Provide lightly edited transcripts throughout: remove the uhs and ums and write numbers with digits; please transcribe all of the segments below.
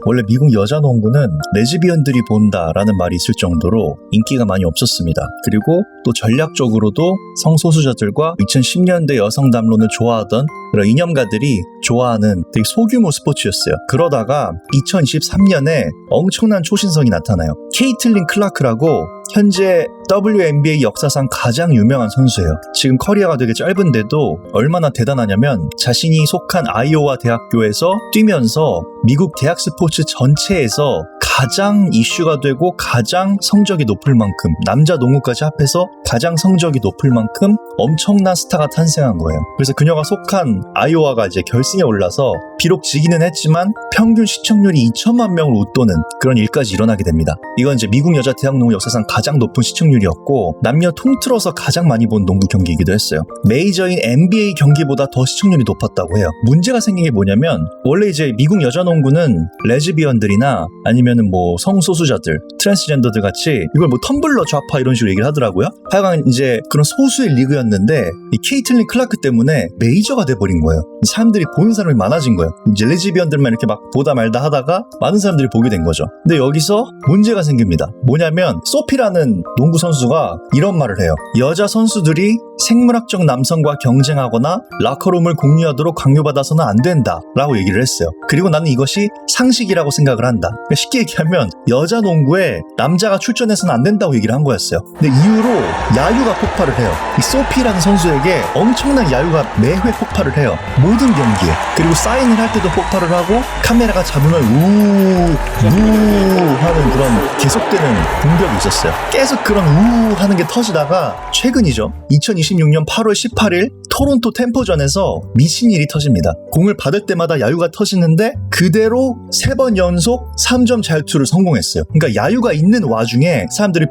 원래 미국 여자 농구는 레즈비언들이 본다라는 말이 있을 정도로 인기가 많이 없었습니다. 그리고 또 전략적으로도 성소수자들과 2010년대 여성 담론을 좋아하던 그런 이념가들이 좋아하는 되게 소규모 스포츠였어요. 그러다가 2023년에 엄청난 초신성이 나타나요. 케이틀린 클라크라고 현재 WNBA 역사상 가장 유명한 선수예요. 지금 커리어가 되게 짧은데도 얼마나 대단하냐면 자신이 속한 아이오와 대학교에서 뛰면서 미국 대학 스포츠 전체에서 가장 이슈가 되고 가장 성적이 높을 만큼, 남자 농구까지 합해서 가장 성적이 높을 만큼 엄청난 스타가 탄생한 거예요. 그래서 그녀가 속한 아이오와가 이제 결승에 올라서 비록 지기는 했지만 평균 시청률이 2천만 명을 웃도는 그런 일까지 일어나게 됩니다. 이건 이제 미국 여자 대학 농구 역사상 가장 높은 시청률이었고 남녀 통틀어서 가장 많이 본 농구 경기이기도 했어요. 메이저인 NBA 경기보다 더 시청률이 높았다고 해요. 문제가 생긴 게 뭐냐면 원래 이제 미국 여자 농구는 레즈비언들이나 아니면은 뭐 성소수자들, 트랜스젠더들 같이 이걸 뭐 텀블러 좌파 이런 식으로 얘기를 하더라고요. 하여간 이제 그런 소수의 리그였는데 이 케이틀린 클라크 때문에 메이저가 돼버린 거예요. 사람들이 보는 사람이 많아진 거예요. 이제 레즈비언들만 이렇게 막 보다 말다 하다가 많은 사람들이 보게 된 거죠. 근데 여기서 문제가 생깁니다. 뭐냐면 소피라는 농구 선수가 이런 말을 해요. 여자 선수들이 생물학적 남성과 경쟁하거나 라커룸을 공유하도록 강요받아서는 안 된다 라고 얘기를 했어요. 그리고 나는 이것이 상식이라고 생각을 한다. 그러니까 쉽게 얘기하면 여자 농구에 남자가 출전해서는 안 된다고 얘기를 한 거였어요. 근데 이후로 야유가 폭발을 해요. 이 소피라는 선수에게 엄청난 야유가 매회 폭발을 해요. 모든 경기에. 그리고 사인을 할 때도 폭발을 하고 카메라가 잡으면 우우 하는 그런 계속되는 공격이 있었어요. 계속 그런 우우 하는 게 터지다가 최근이죠. 2026년 8월 18일 토론토 템포전에서 미친 일이 터집니다. 공을 받을 때마다 야유가 터지는데 그대로 3번 연속 3점 자유투를 성공했어요. 그러니까 야유가 있는 와중에 사람들이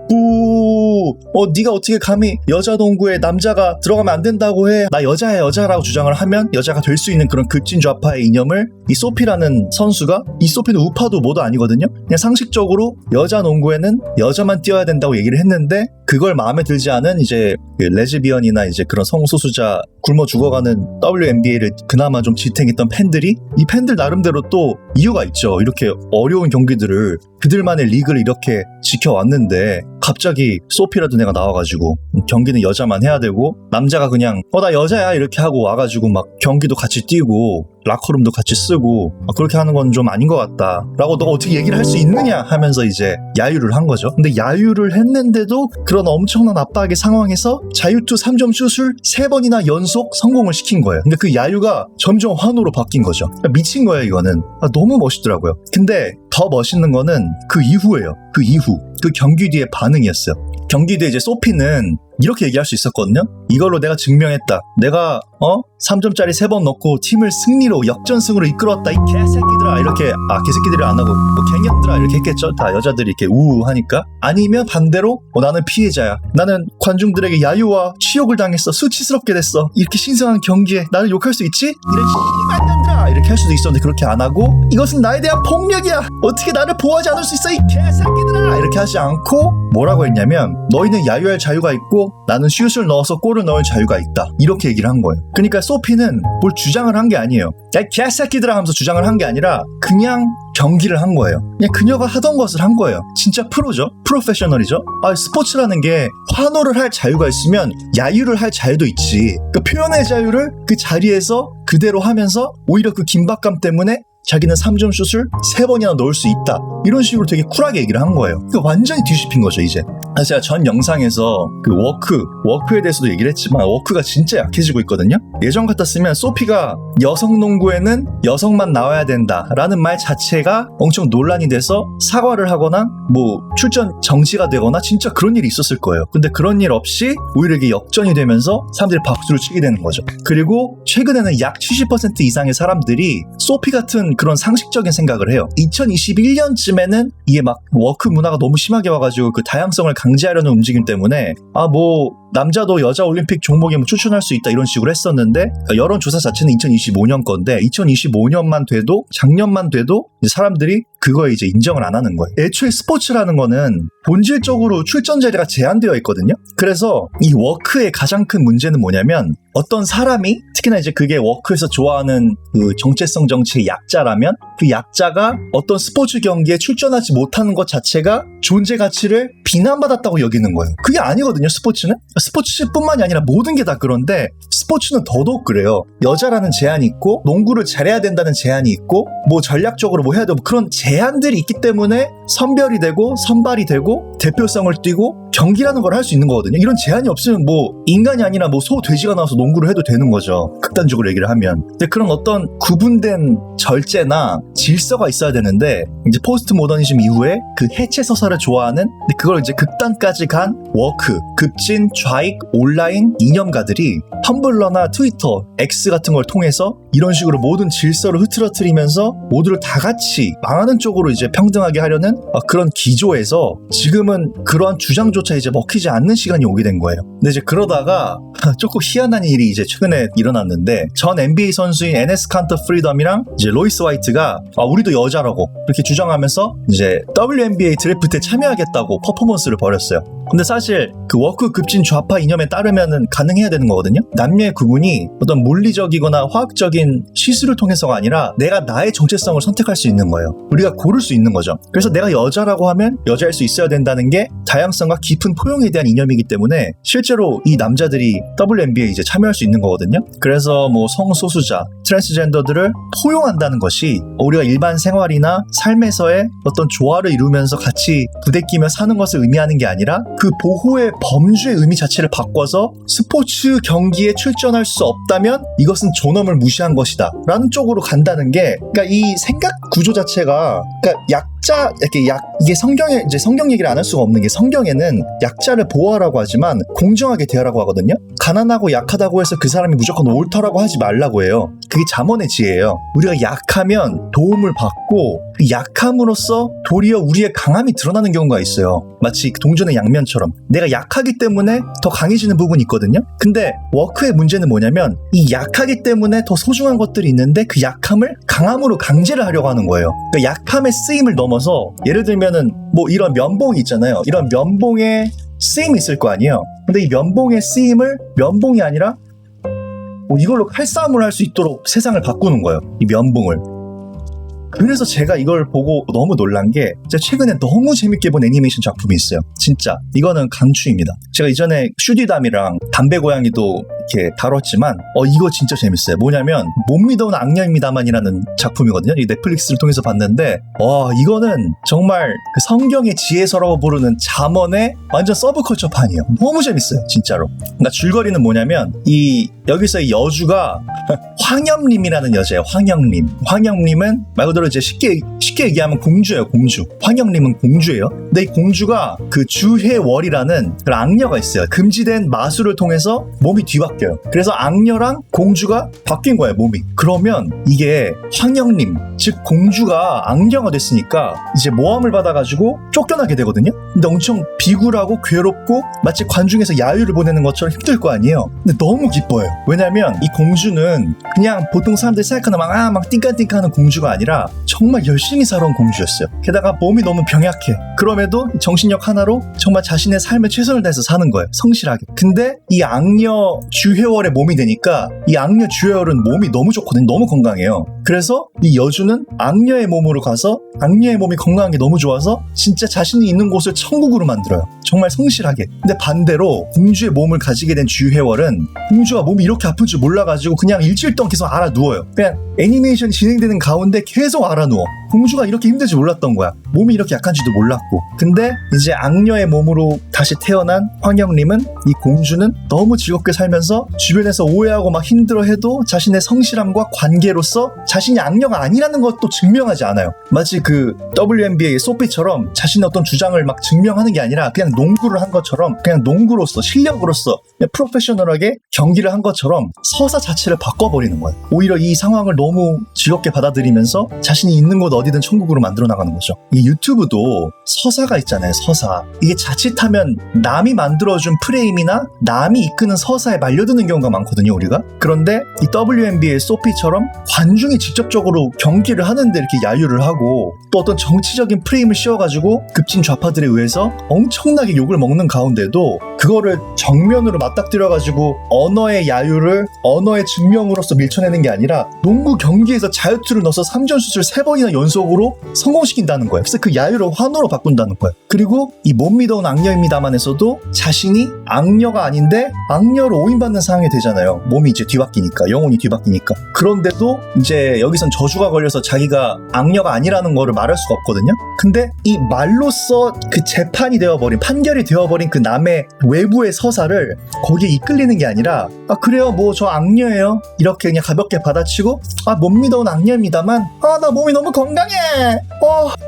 네가 어떻게 감히 여자 농구에 남자가 들어가면 안 된다고 해. 나 여자라고 주장을 하면 여자가 될 수 있는 그런 급진 좌파의 이념을 이 소피라는 선수가, 이 소피는 우파도 뭐도 아니거든요. 그냥 상식적으로 여자 농구에는 여자만 뛰어야 된다고 얘기를 했는데 그걸 마음에 들지 않은 이제 레즈비언이나 이제 그런 성소수자 굶어 죽어가는 WNBA를 그나마 좀 지탱했던 팬들이, 이 팬들 나름대로 또 이유가 있죠. 이렇게 어려운 경기들을 그들만의 리그를 이렇게 지켜왔는데 갑자기 소피라도 내가 나와가지고 경기는 여자만 해야 되고 남자가 그냥 나 여자야 이렇게 하고 와가지고 막 경기도 같이 뛰고 라커룸도 같이 쓰고 그렇게 하는 건 좀 아닌 것 같다 라고 너가 어떻게 얘기를 할 수 있느냐 하면서 이제 야유를 한 거죠. 근데 야유를 했는데도 그런 엄청난 압박의 상황에서 자유투 3점 슛을 3번이나 연속 성공을 시킨 거예요. 근데 그 야유가 점점 환호로 바뀐 거죠. 미친 거예요 이거는. 너무 멋있더라고요. 근데 더 멋있는 거는 그 이후예요. 그 이후 그 경기 뒤의 반응이었어요. 경기 뒤에 이제 소피는 이렇게 얘기할 수 있었거든요. 이걸로 내가 증명했다. 내가 3점짜리 3번 넣고 팀을 승리로 역전승으로 이끌었다. 이 개새끼들아 이렇게 개새끼들이 안 하고 개년들아 이렇게 했겠죠. 다 여자들이 이렇게 우우 하니까. 아니면 반대로 나는 피해자야. 나는 관중들에게 야유와 치욕을 당했어. 수치스럽게 됐어. 이렇게 신성한 경기에 나를 욕할 수 있지? 이런 씨발년들아 이렇게 할 수도 있었는데 그렇게 안 하고 이것은 나에 대한 폭력이야. 어떻게 나를 보호하지 않을 수 있어 이 개새끼들아 이렇게 하지 않고 뭐라고 했냐면 너희는 야유할 자유가 있고 나는 슛을 넣어서 골을 넣을 자유가 있다. 이렇게 얘기를 한 거예요. 그러니까 소피는 뭘 주장을 한 게 아니에요. 야 개새끼들아 하면서 주장을 한 게 아니라 그냥 경기를 한 거예요. 그냥 그녀가 하던 것을 한 거예요. 진짜 프로죠. 프로페셔널이죠. 스포츠라는 게 환호를 할 자유가 있으면 야유를 할 자유도 있지. 그 표현의 자유를 그 자리에서 그대로 하면서 오히려 그 긴박감 때문에 자기는 3점 슛을 3번이나 넣을 수 있다. 이런 식으로 되게 쿨하게 얘기를 한 거예요. 완전히 뒤집힌 거죠, 이제. 사실 제가 전 영상에서 그 워크에 대해서도 얘기를 했지만 워크가 진짜 약해지고 있거든요. 예전 같았으면 소피가 여성 농구에는 여성만 나와야 된다라는 말 자체가 엄청 논란이 돼서 사과를 하거나 뭐 출전 정지가 되거나 진짜 그런 일이 있었을 거예요. 근데 그런 일 없이 오히려 이게 역전이 되면서 사람들이 박수를 치게 되는 거죠. 그리고 최근에는 약 70% 이상의 사람들이 소피 같은 그런 상식적인 생각을 해요. 2021년쯤에는 이게 막 워크 문화가 너무 심하게 와가지고 그 다양성을 강제하려는 움직임 때문에 남자도 여자 올림픽 종목에 뭐 추천할 수 있다 이런 식으로 했었는데 여론조사 자체는 2025년 건데 2025년만 돼도 작년만 돼도 사람들이 그거에 이제 인정을 안 하는 거예요. 애초에 스포츠라는 거는 본질적으로 출전 자리가 제한되어 있거든요. 그래서 이 워크의 가장 큰 문제는 뭐냐면 어떤 사람이 특히나 이제 그게 워크에서 좋아하는 그 정체성 정치의 약자라면 그 약자가 어떤 스포츠 경기에 출전하지 못하는 것 자체가 존재 가치를 비난받았다고 여기는 거예요. 그게 아니거든요. 스포츠는 스포츠뿐만이 아니라 모든 게 다 그런데 스포츠는 더더욱 그래요. 여자라는 제한이 있고 농구를 잘해야 된다는 제한이 있고 뭐 전략적으로 뭐 해야 되고 그런 제한들이 있기 때문에 선별이 되고 선발이 되고 대표성을 띠고 경기라는 걸 할 수 있는 거거든요. 이런 제한이 없으면 뭐 인간이 아니라 뭐 소, 돼지가 나와서 농구를 해도 되는 거죠. 극단적으로 얘기를 하면. 근데 그런 어떤 구분된 절제나 질서가 있어야 되는데 이제 포스트 모더니즘 이후에 그 해체 서사를 좋아하는 근데 그걸 이제 극단까지 간 워크, 급진, 좌익, 온라인 이념가들이 텀블러나 트위터, X 같은 걸 통해서 이런 식으로 모든 질서를 흐트러뜨리면서 모두를 다 같이 망하는 쪽으로 이제 평등하게 하려는 그런 기조에서 지금은 그러한 주장조차 이제 먹히지 않는 시간이 오게 된 거예요. 근데 이제 그러다가 조금 희한한 일이 이제 최근에 일어났는데 전 NBA 선수인 에네스 칸터 프리덤이랑 이제 로이스 화이트가 우리도 여자라고 이렇게 주장하면서 이제 WNBA 드래프트에 참여하겠다고 퍼포먼스를 벌였어요. 근데 사실 그 워크 급진 좌파 이념에 따르면은 가능해야 되는 거거든요. 남녀의 구분이 어떤 물리적이거나 화학적인 시술을 통해서가 아니라 내가 나의 정체성을 선택할 수 있는 거예요. 우리가 고를 수 있는 거죠. 그래서 내가 여자라고 하면 여자일 수 있어야 된다는 게 다양성과 깊은 포용에 대한 이념이기 때문에 실제로 이 남자들이 WNBA에 이제 참여할 수 있는 거거든요. 그래서 뭐 성소수자, 트랜스젠더들을 포용한다는 것이 우리가 일반 생활이나 삶에서의 어떤 조화를 이루면서 같이 부대끼며 사는 것을 의미하는 게 아니라 그 보호의 범주의 의미 자체를 바꿔서 스포츠 경기에 출전할 수 없다면 이것은 존엄을 무시한 것이다 라는 쪽으로 간다는 게 그러니까 이 생각 구조 자체가 그러니까 이게 성경에 이제 성경 얘기를 안 할 수가 없는 게 성경에는 약자를 보호하라고 하지만 공정하게 대하라고 하거든요. 가난하고 약하다고 해서 그 사람이 무조건 옳다라고 하지 말라고 해요. 그게 잠언의 지혜예요. 우리가 약하면 도움을 받고 그 약함으로써 도리어 우리의 강함이 드러나는 경우가 있어요. 마치 동전의 양면처럼 내가 약하기 때문에 더 강해지는 부분이 있거든요. 근데 워크의 문제는 뭐냐면 이 약하기 때문에 더 소중한 것들이 있는데 그 약함을 강함으로 강제를 하려고 하는 거예요. 그러니까 약함의 쓰임을 넘어서 예를 들면은 뭐 이런 면봉이 있잖아요. 이런 면봉에 쓰임이 있을 거 아니에요. 근데 이 면봉의 쓰임을 면봉이 아니라 뭐 이걸로 칼싸움을 할 수 있도록 세상을 바꾸는 거예요. 이 면봉을. 그래서 제가 이걸 보고 너무 놀란 게 제가 최근에 너무 재밌게 본 애니메이션 작품이 있어요. 진짜 이거는 강추입니다. 제가 이전에 슈디담이랑 담배 고양이도 이렇게 다뤘지만 이거 진짜 재밌어요. 뭐냐면 못 믿어온 악녀입니다만이라는 작품이거든요. 이 넷플릭스를 통해서 봤는데 이거는 정말 그 성경의 지혜서라고 부르는 잠언의 완전 서브컬처판이에요. 너무 재밌어요. 진짜로. 그러니까 줄거리는 뭐냐면 여기서 이 여주가 황염림이라는 여자예요. 황염림은 말 그대로 이제 쉽게 얘기하면 공주예요. 공주. 황염림은 공주예요. 근데 이 공주가 그 주해월이라는 그런 악녀가 있어요. 금지된 마술을 통해서 몸이 뒤바뀌어요. 그래서 악녀랑 공주가 바뀐 거예요. 몸이. 그러면 이게 황염림, 즉 공주가 악녀가 됐으니까 이제 모함을 받아가지고 쫓겨나게 되거든요. 근데 엄청 비굴하고 괴롭고 마치 관중에서 야유를 보내는 것처럼 힘들 거 아니에요. 근데 너무 기뻐요. 왜냐면 이 공주는 그냥 보통 사람들이 생각하는 막 띵까띵까하는 공주가 아니라 정말 열심히 살아온 공주였어요. 게다가 몸이 너무 병약해. 그럼에도 정신력 하나로 정말 자신의 삶에 최선을 다해서 사는 거예요. 성실하게. 근데 이 악녀 주회월의 몸이 되니까 이 악녀 주회월은 몸이 너무 좋거든요. 너무 건강해요. 그래서 이 여주는 악녀의 몸으로 가서 악녀의 몸이 건강한 게 너무 좋아서 진짜 자신이 있는 곳을 천국으로 만들어요. 정말 성실하게. 근데 반대로 공주의 몸을 가지게 된 주회월은 공주가 몸이 이렇게 아픈 줄 몰라가지고 그냥 일주일 동안 계속 알아 누워요. 그냥 애니메이션이 진행되는 가운데 계속 알아 누워. 공주가 이렇게 힘들지 몰랐던 거야. 몸이 이렇게 약한지도 몰랐고. 근데 이제 악녀의 몸으로 다시 태어난 황영림은 이 공주는 너무 즐겁게 살면서 주변에서 오해하고 막 힘들어해도 자신의 성실함과 관계로서 자신이 악녀가 아니라는 걸 것도 증명하지 않아요. 마치 그 WNBA의 소피처럼 자신의 어떤 주장을 막 증명하는 게 아니라 그냥 농구를 한 것처럼, 그냥 농구로서 실력으로서 그냥 프로페셔널하게 경기를 한 것처럼 서사 자체를 바꿔버리는 거예요. 오히려 이 상황을 너무 즐겁게 받아들이면서 자신이 있는 곳 어디든 천국으로 만들어 나가는 거죠. 이 유튜브도 서사가 있잖아요. 서사. 이게 자칫하면 남이 만들어준 프레임이나 남이 이끄는 서사에 말려드는 경우가 많거든요, 우리가. 그런데 이 WNBA의 소피처럼 관중이 직접적으로 경기를 하는데 이렇게 야유를 하고, 또 어떤 정치적인 프레임을 씌워가지고 급진 좌파들에 의해서 엄청나게 욕을 먹는 가운데도 그거를 정면으로 맞닥뜨려가지고 언어의 야유를 언어의 증명으로서 밀쳐내는 게 아니라 농구 경기에서 자유투를 넣어서 3점 슛을 3번이나 연속으로 성공시킨다는 거예요. 그래서 그 야유를 환호로 바꾼다는 거예요. 그리고 이 못 믿어온 악녀입니다만에서도 자신이 악녀가 아닌데 악녀로 오인받는 상황이 되잖아요. 몸이 이제 뒤바뀌니까, 영혼이 뒤바뀌니까. 그런데도 이제 여기선 저주가 걸려서 자기가 악녀가 아니라는 거를 말할 수가 없거든요. 근데 이 말로써 그 재판이 되어버린, 판결이 되어버린 그 남의 외부의 서사를 거기에 이끌리는 게 아니라, 아 그래요, 뭐 저 악녀예요, 이렇게 그냥 가볍게 받아치고, 아 못 믿어온 악녀입니다만, 아 나 몸이 너무 건강해,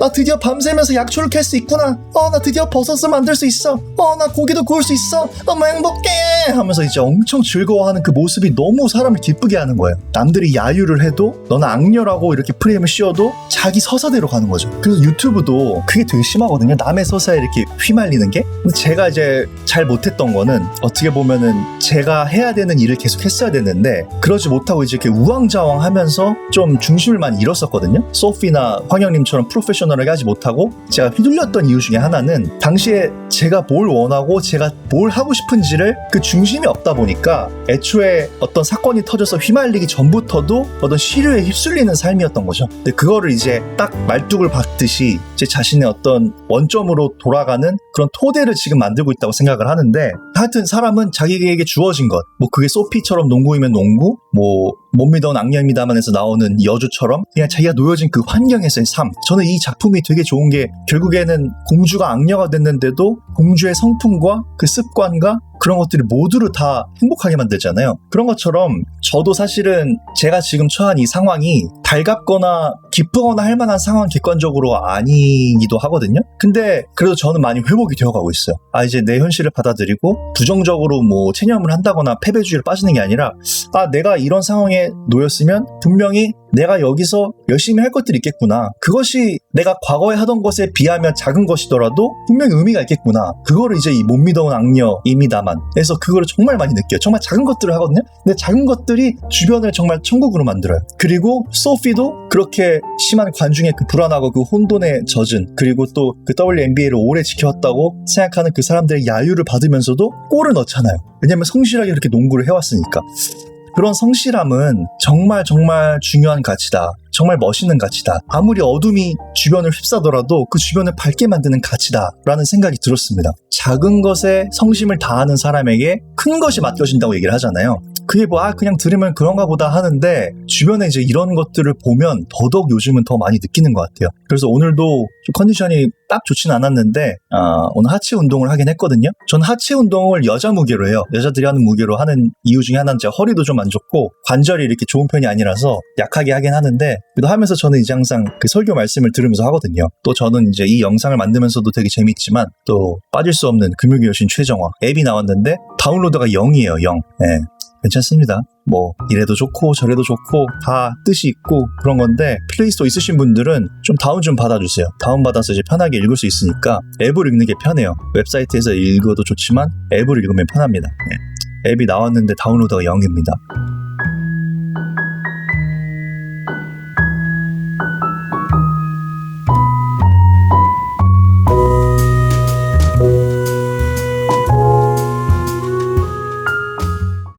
나 드디어 밤새면서 약초를 캘 수 있구나, 나 드디어 버섯을 만들 수 있어, 나 고기도 구울 수 있어, 너무 행복해 하면서 이제 엄청 즐거워하는 그 모습이 너무 사람을 기쁘게 하는 거예요. 남들이 야유를 해도 너는 악녀라고 이렇게 프레임을 씌워도 자기 서사대로 가는 거죠. 그래서 유튜브도 그게 되게 심하거든요. 남의 서사에 이렇게 휘말리는 게. 근데 제가 이제 잘 못했던 거는, 어떻게 보면은 제가 해야 되는 일을 계속 했어야 됐는데 그러지 못하고 이제 이렇게 우왕좌왕 하면서 좀 중심을 많이 잃었었거든요. 소피나 황영님처럼 프로페셔널하게 하지 못하고 제가 휘둘렸던 이유 중에 하나는, 당시에 제가 뭘 원하고 제가 뭘 하고 싶은지를 그 중심이 없다 보니까 애초에 어떤 사건이 터져서 휘말리기 전부터도 어떤 시류에 휩쓸리는 삶이었던 거죠. 근데 그거를 이제 딱 말뚝을 박듯이 제 자신의 어떤 원점으로 돌아가는 그런 토대를 지금 만들고 있다고 생각을 하는데, 하여튼 사람은 자기에게 주어진 것, 뭐 그게 소피처럼 농구이면 농구, 뭐 못 믿어온 악녀입니다만에서 나오는 여주처럼 그냥 자기가 놓여진 그 환경에서의 삶. 저는 이 작품이 되게 좋은 게, 결국에는 공주가 악녀가 됐는데도 공주의 성품과 그 습관과 그런 것들이 모두를 다 행복하게 만들잖아요. 그런 것처럼 저도 사실은 제가 지금 처한 이 상황이 달갑거나 기쁘거나 할 만한 상황 객관적으로 아니기도 하거든요. 근데 그래도 저는 많이 회복이 되어가고 있어요. 이제 내 현실을 받아들이고 부정적으로 뭐 체념을 한다거나 패배주의를 빠지는 게 아니라, 내가 이런 상황에 놓였으면 분명히 내가 여기서 열심히 할 것들이 있겠구나. 그것이 내가 과거에 하던 것에 비하면 작은 것이더라도 분명히 의미가 있겠구나. 그거를 이제 이 못 믿어온 악녀입니다만 그래서 그거를 정말 많이 느껴요. 정말 작은 것들을 하거든요. 근데 작은 것들이 주변을 정말 천국으로 만들어요. 그리고 소피도 그렇게 심한 관중의 그 불안하고 그 혼돈에 젖은, 그리고 또 그 WNBA를 오래 지켜왔다고 생각하는 그 사람들의 야유를 받으면서도 골을 넣잖아요. 왜냐면 성실하게 그렇게 농구를 해왔으니까. 그런 성실함은 정말 정말 중요한 가치다. 정말 멋있는 가치다. 아무리 어둠이 주변을 휩싸더라도 그 주변을 밝게 만드는 가치다 라는 생각이 들었습니다. 작은 것에 성심을 다하는 사람에게 큰 것이 맡겨진다고 얘기를 하잖아요. 그게 그냥 들으면 그런가 보다 하는데, 주변에 이제 이런 것들을 보면 더더욱 요즘은 더 많이 느끼는 것 같아요. 그래서 오늘도 좀 컨디션이 딱 좋진 않았는데 오늘 하체 운동을 하긴 했거든요. 전 하체 운동을 여자 무게로 해요. 여자들이 하는 무게로 하는 이유 중에 하나는 제가 허리도 좀 안 좋고 관절이 이렇게 좋은 편이 아니라서 약하게 하긴 하는데, 그래도 하면서 저는 이제 항상 그 설교 말씀을 들으면서 하거든요. 또 저는 이제 이 영상을 만들면서도 되게 재밌지만 또 빠질 수 없는 금요일 여신 최정화 앱이 나왔는데 다운로드가 0이에요. 0. 네. 괜찮습니다. 뭐 이래도 좋고 저래도 좋고 다 뜻이 있고 그런 건데, 플레이스토어 있으신 분들은 좀 다운 좀 받아주세요. 다운받아서 이제 편하게 읽을 수 있으니까 앱을 읽는 게 편해요. 웹사이트에서 읽어도 좋지만 앱을 읽으면 편합니다. 네. 앱이 나왔는데 다운로드가 0입니다.